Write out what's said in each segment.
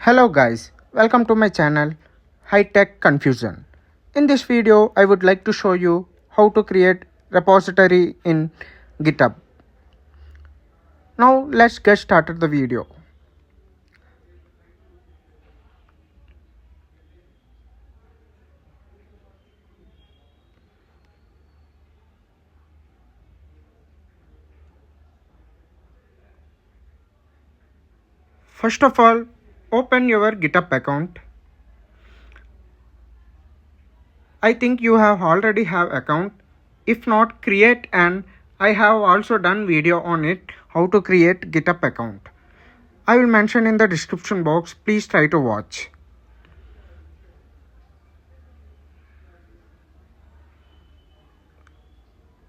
Hello guys, welcome to my channel High Tech Confusion. In this video, I would like to show you how to create repository in GitHub. Now let's get started the video. First of all, open your GitHub account. I think you have already have account. If not, create an. I have also done video on it, how to create GitHub account. I will mention in the description box. Please try to watch.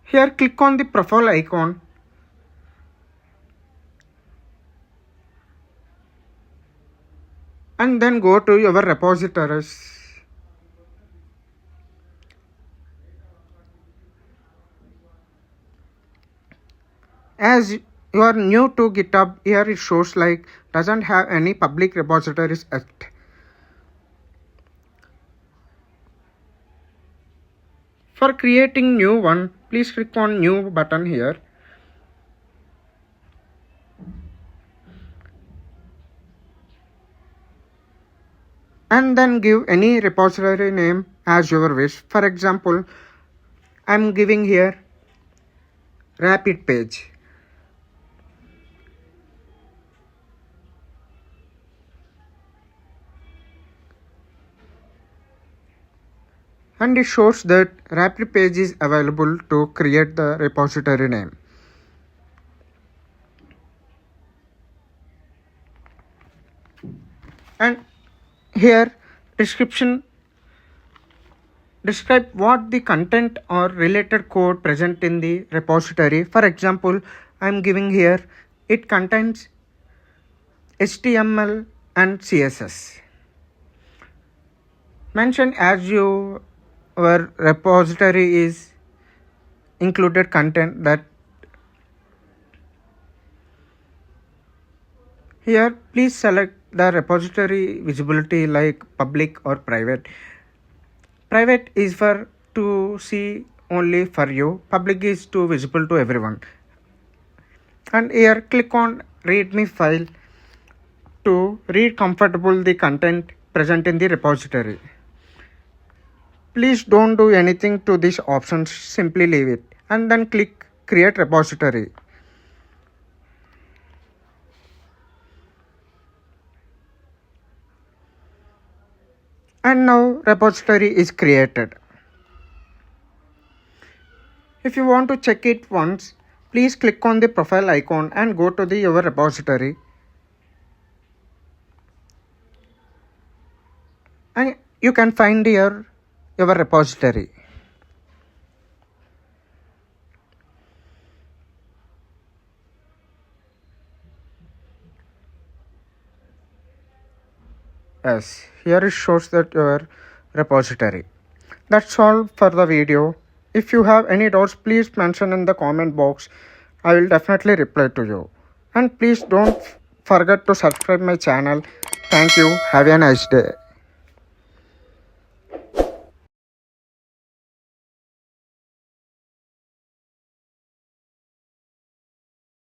Here click on the profile icon. And then go to your repositories. As you are new to GitHub, here it shows like doesn't have any public repositories yet. For creating new one, please click on new button here. And then give any repository name as your wish. For example, I am giving here Rapid page. And it shows that Rapid page is available to create the repository name. And here describe what the content or related code present in the repository. For example, I am giving here it contains HTML and CSS. Mention as your repository is included content that here please select the repository visibility like public or private. Private is for to see only for you, public is to visible to everyone. And here click on readme file to read comfortable the content present in the repository. Please don't do anything to these options, simply leave it and then click create repository. And now repository is created. If you want to check it once, please click on the profile icon and go to your repository. And you can find your repository. Yes, here it shows that your repository. That's all for the video. If you have any doubts, please mention in the comment box. I will definitely reply to you. And please don't forget to subscribe my channel. Thank you. Have a nice day.